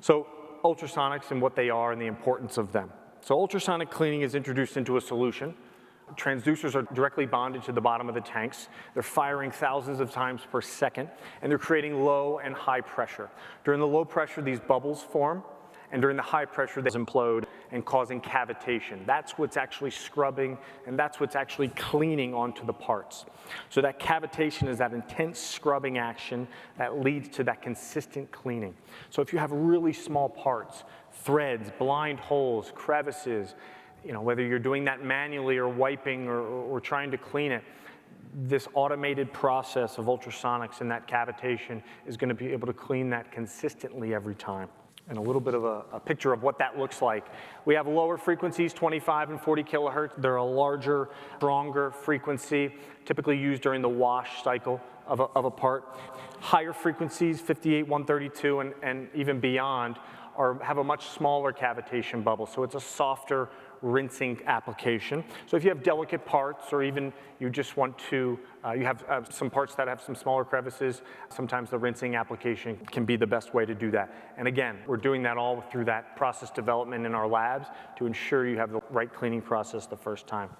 So ultrasonics and what they are and the importance of them. So ultrasonic cleaning is introduced into a solution. Transducers are directly bonded to the bottom of the tanks. They're firing thousands of times per second, and they're creating low and high pressure. During the low pressure, these bubbles form, and during the high pressure, they implode and causing cavitation. That's what's actually scrubbing, and that's what's actually cleaning onto the parts. So that cavitation is that intense scrubbing action that leads to that consistent cleaning. So if you have really small parts, threads, blind holes, crevices, whether you're doing that manually or wiping or trying to clean it, this automated process of ultrasonics and that cavitation is going to be able to clean that consistently every time. And a little bit of a picture of what that looks like. We have lower frequencies, 25 and 40 kilohertz. They're a larger, stronger frequency, typically used during the wash cycle of a part. Higher frequencies, 58, 132, and even beyond, have a much smaller cavitation bubble, so it's a softer rinsing application. So if you have delicate parts, or even you just want to, you have some parts that have some smaller crevices, sometimes the rinsing application can be the best way to do that. And again, we're doing that all through that process development in our labs to ensure you have the right cleaning process the first time.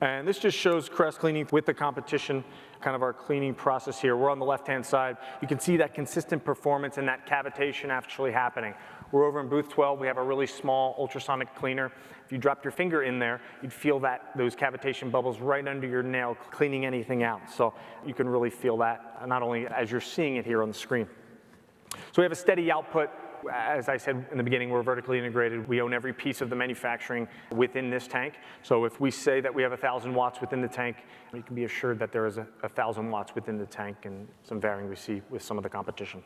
And this just shows Crest cleaning with the competition, kind of our cleaning process here. We're on the left-hand side. You can see that consistent performance and that cavitation actually happening. We're over in booth 12. We have a really small ultrasonic cleaner. If you dropped your finger in there, you'd feel those cavitation bubbles right under your nail, cleaning anything out. So you can really feel that, not only as you're seeing it here on the screen. So we have a steady output. As I said in the beginning, we're vertically integrated. We own every piece of the manufacturing within this tank. So if we say that we have 1,000 watts within the tank, you can be assured that there is 1,000 watts within the tank, and some varying we see with some of the competition.